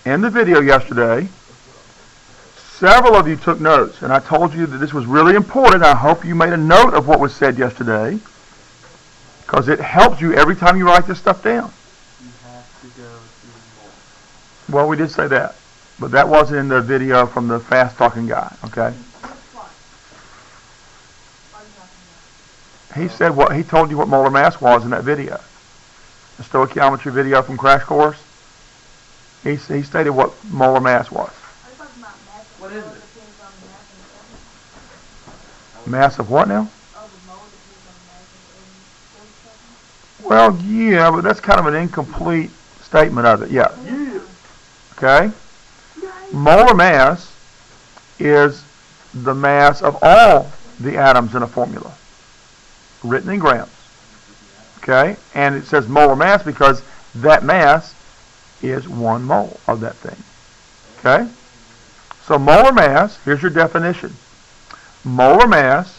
in the video yesterday, several of you took notes, and I told you that this was really important. I hope you made a note of what was said yesterday, because it helps you every time you write this stuff down. You have to go through more. Well, we did say that, but that wasn't in the video from the fast-talking guy, okay? He said what he told you what molar mass was in that video. The stoichiometry video from Crash Course. He stated what molar mass was. What is it? Mass of what now? Well, yeah, but that's kind of an incomplete statement of it. Yeah. Okay? Molar mass is the mass of all the atoms in a formula, written in grams. Okay? And it says molar mass because that mass is 1 mole of that thing. Okay? So molar mass, here's your definition. Molar mass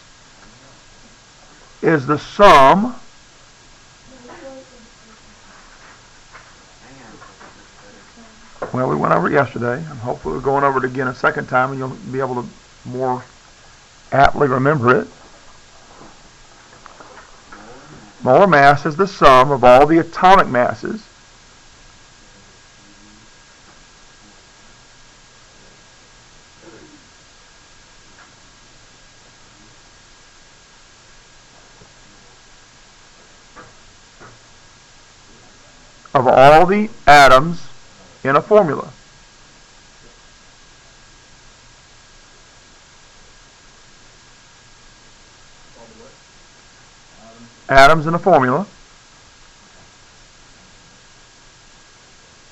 is the sum well, we went over it yesterday, and hopefully we're going over it again a second time, and you'll be able to more aptly remember it. Molar mass is the sum of all the atomic masses of all the atoms in a formula. Atoms in a formula,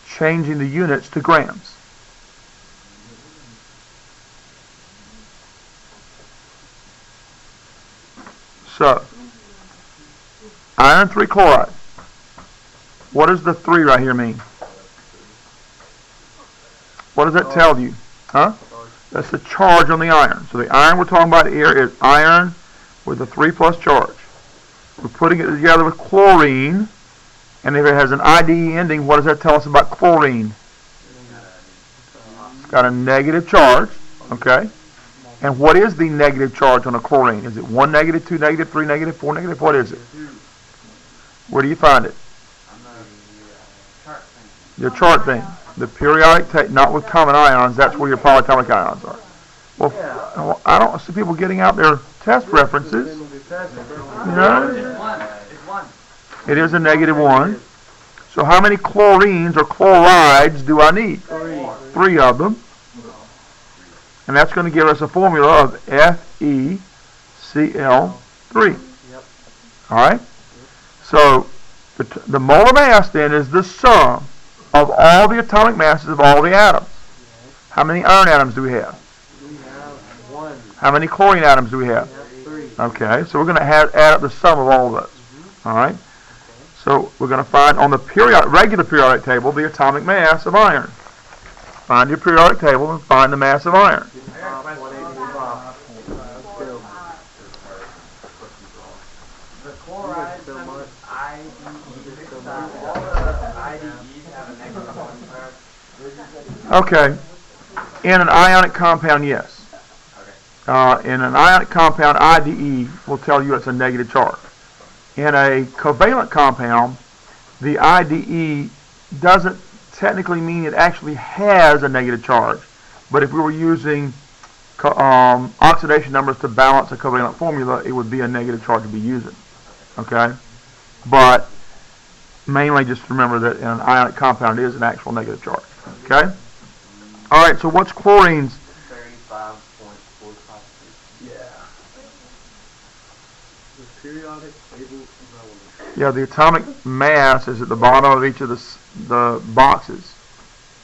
changing the units to grams. So, iron 3 chloride. What does the 3 right here mean? What does that tell you? Huh? That's the charge on the iron. So the iron we're talking about here is iron with a 3 plus charge. We're putting it together with chlorine, and if it has an IDE ending, what does that tell us about chlorine? It's got a negative charge, okay? And what is the negative charge on a chlorine? Is it 1 negative, 2 negative, 3 negative, 4 negative? What is it? Where do you find it? Your chart thing. The periodic table, not with common ions, that's where your polyatomic ions are. Well, I don't see people getting out their test references. You know? It is a -1. So how many chlorines or chlorides do I need? 3 of them. And that's going to give us a formula of FeCl3. Alright? So the molar mass then is the sum of all the atomic masses of all the atoms. How many iron atoms do we have? We have 1. How many chlorine atoms do we have? 3. Okay, so we're going to add up the sum of all of those. Alright? So we're going to find on the regular periodic table the atomic mass of iron. Find your periodic table and find the mass of iron. The chlorides Okay. In an ionic compound, yes. In an ionic compound, IDE will tell you it's a negative charge. In a covalent compound, the IDE doesn't technically mean it actually has a negative charge. But if we were using oxidation numbers to balance a covalent formula, it would be a negative charge to be using. Okay? But mainly just remember that in an ionic compound it is an actual negative charge. Okay? Alright, so what's chlorine's? 35.453. Yeah. The periodic table relevant. Yeah, the atomic mass is at the bottom of each of the boxes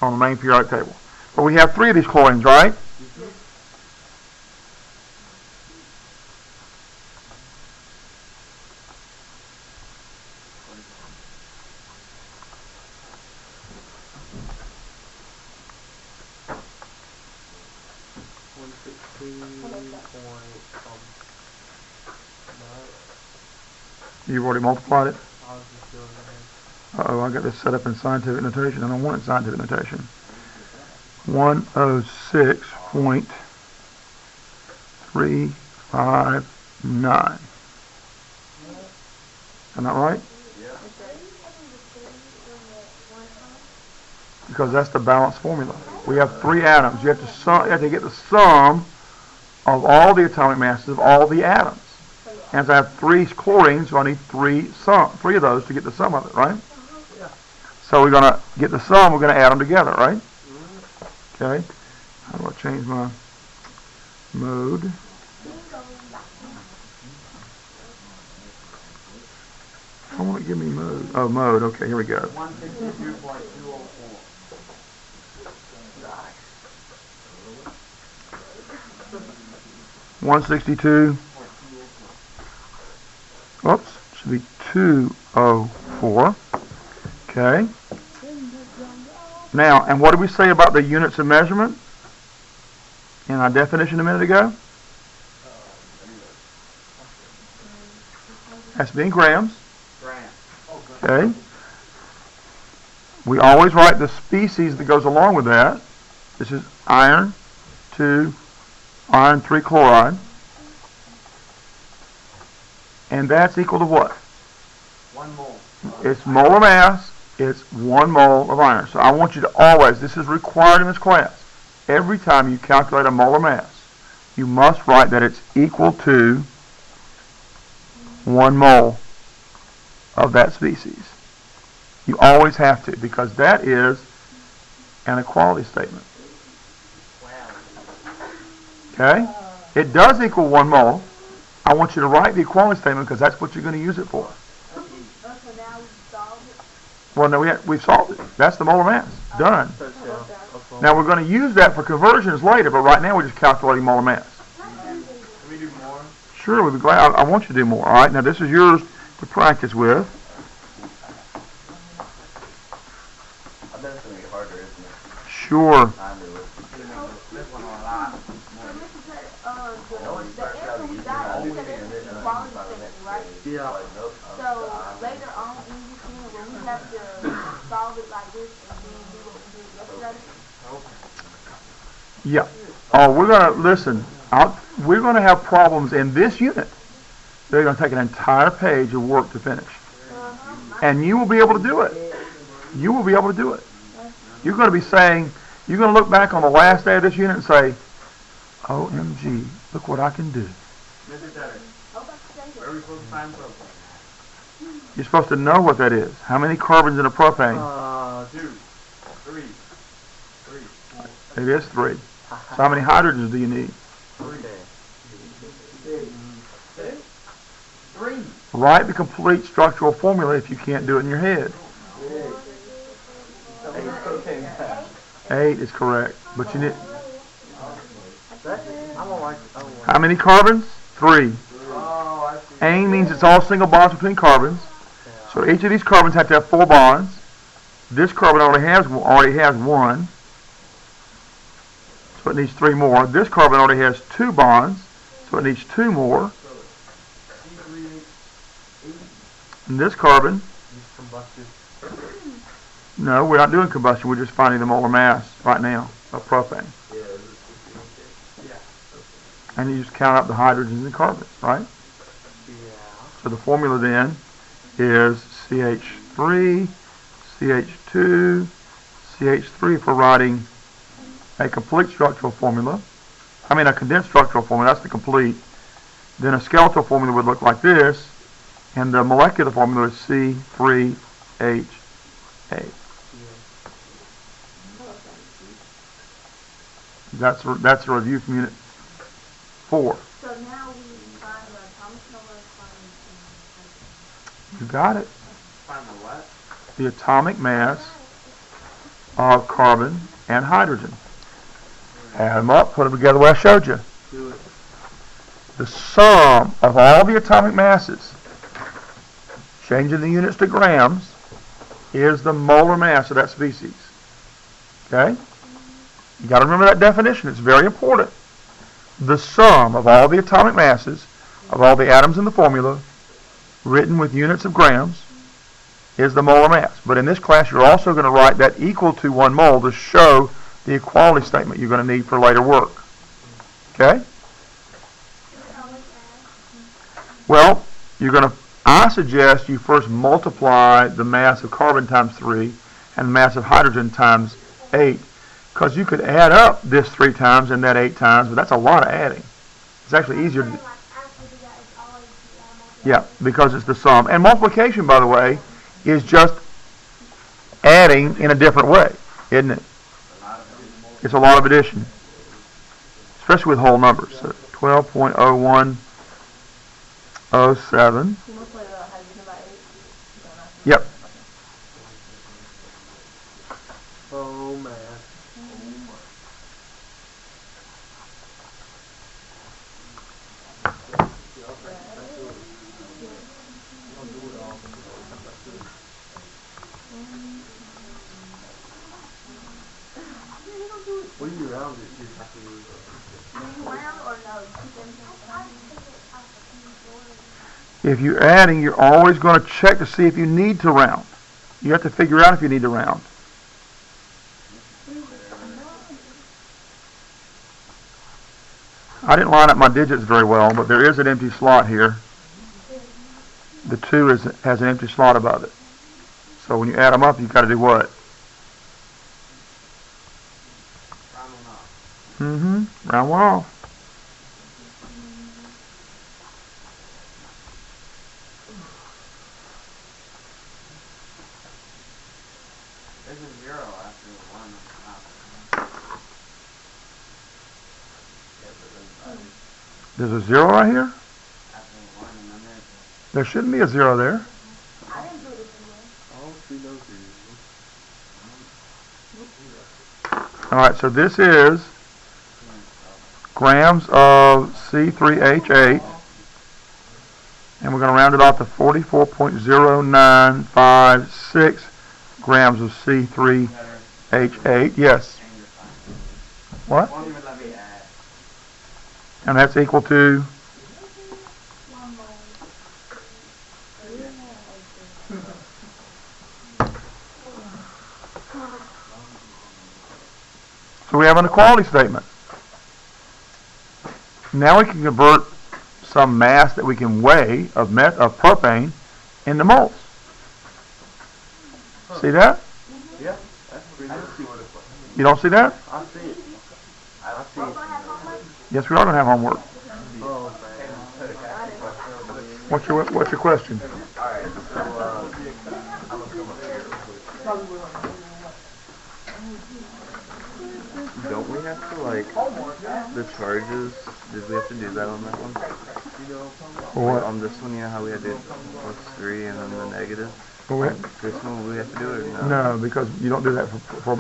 on the main periodic table. But we have 3 of these chlorines, right? You've already multiplied it? Uh-oh, I got this set up in scientific notation. I don't want it in scientific notation. 106.359. Isn't that right? Yeah. Because that's the balanced formula. We have 3 atoms. You have to get the sum of all the atomic masses of all the atoms. And so I have 3 chlorines, so I need 3 of those to get the sum of it, right? Yeah. So we're going to get the sum, we're going to add them together, right? Okay. How do I change my mode? I want to give me mode. Oh, mode. Okay, here we go. 162.204. 162. Oops, should be 204. Okay. Now, and what did we say about the units of measurement in our definition a minute ago? Has to be in grams. Okay. We always write the species that goes along with that. This is iron 2, iron 3 chloride. And that's equal to what? 1 mole. It's molar mass. It's 1 mole of iron. So I want you to always, this is required in this class, every time you calculate a molar mass, you must write that it's equal to 1 mole of that species. You always have to, because that is an equality statement. Okay? It does equal 1 mole. I want you to write the equality statement because that's what you're going to use it for. So now we solved it? Well, no, we've solved it. That's the molar mass. Done. Now we're going to use that for conversions later, but right now we're just calculating molar mass. Can we do more? Sure, we'd be glad. I want you to do more. All right. Now this is yours to practice with. I bet it's going to be harder, isn't it? Sure. I knew it. This one a lot. So the answer we got, you said it's the equality statement, right? Yeah. So later on in this unit, will we have to solve it like this and then do what we did yesterday? Yeah. Oh, we're going to listen. We're going to have problems in this unit. They're going to take an entire page of work to finish, and you will be able to do it. You will be able to do it. You're going to be saying, you're going to look back on the last day of this unit and say, OMG, look what I can do. Mr. Tedder, where are we supposed to find propane? You're supposed to know what that is. How many carbons in a propane? 2, 3, 4. It is 3. So how many hydrogens do you need? 3. Write the complete structural formula if you can't do it in your head. 8 is correct. But you need... How many carbons? 3. Ane means it's all single bonds between carbons. So each of these carbons have to have 4 bonds. This carbon already has 1. So it needs 3 more. This carbon already has 2 bonds. So it needs 2 more. And this carbon... No, we're not doing combustion. We're just finding the molar mass right now of propane. And you just count up the hydrogens and carbons, right? So the formula then is CH3, CH2, CH3 for writing a complete structural formula. I mean a condensed structural formula, that's the complete. Then a skeletal formula would look like this, and the molecular formula is C3H8. That's a review from Unit 4. So now we find the atomic number of You got it. Find the what? The atomic mass of carbon and hydrogen. Add them up, put them together the way I showed you. Do it. The sum of all the atomic masses, changing the units to grams, is the molar mass of that species. Okay? You got to remember that definition. It's very important. The sum of all the atomic masses of all the atoms in the formula, written with units of grams, is the molar mass. But in this class, you're also going to write that equal to 1 mole to show the equality statement you're going to need for later work. Okay? Well, I suggest you first multiply the mass of carbon times 3 and the mass of hydrogen times 8, because you could add up this 3 times and that 8 times, but that's a lot of adding. It's actually easier to... Yeah, because it's the sum. And multiplication, by the way, is just adding in a different way, isn't it? It's a lot of addition, especially with whole numbers. So 12.0107. Yep. Oh, man. What do you round it to? If you're adding, you're always going to check to see if you need to round. You have to figure out if you need to round. I didn't line up my digits very well, but there is an empty slot here. The 2 has an empty slot above it. So when you add them up, you've got to do what? Round one off. There's a 0 after 1. There's a 0 right here? After 1 and then there's... There shouldn't be a 0 there. I didn't do this anymore. Alright, so this is grams of C3H8, and we're going to round it off to 44.0956 grams of C3H8. Yes. What? And that's equal to? So we have an equality statement. Now we can convert some mass that we can weigh of propane into moles. See that? Yeah, that's pretty good. You don't see that? I see it. I see it. Yes, we are going to have homework. Oh, What's your question? Alright, so, I'm gonna come up here. Don't we have to, like, the charges, did we have to do that on that one? For what? On this one, you know how we had to +3 and then the negative? For what? This one, we have to do it or no? No, because you don't do that for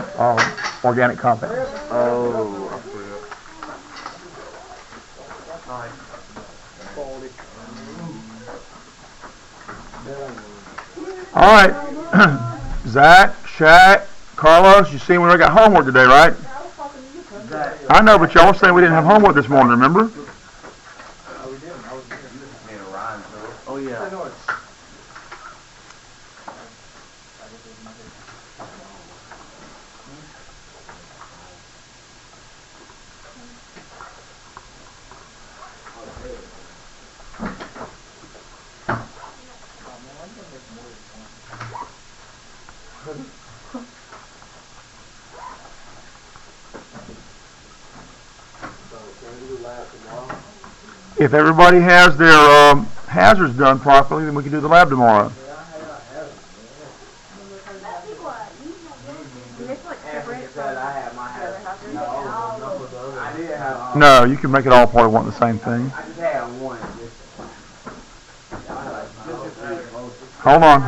organic compounds. Oh, I forgot. All right, Zach, Shaq, Carlos, you see we got homework today, right? I know, but y'all were saying we didn't have homework this morning, remember? oh yeah. If everybody has their hazards done properly, then we can do the lab tomorrow. No, you can make it all part of one and the same thing. Hold on.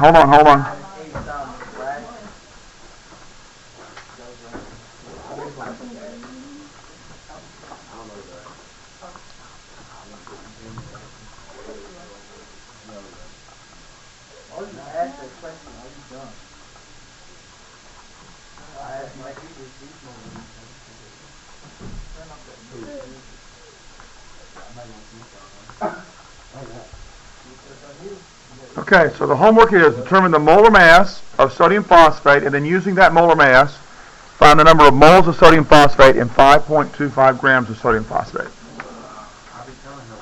Okay, so the homework is determine the molar mass of sodium phosphate, and then using that molar mass, Find the number of moles of sodium phosphate in 5.25 grams of sodium phosphate. I'll be telling her.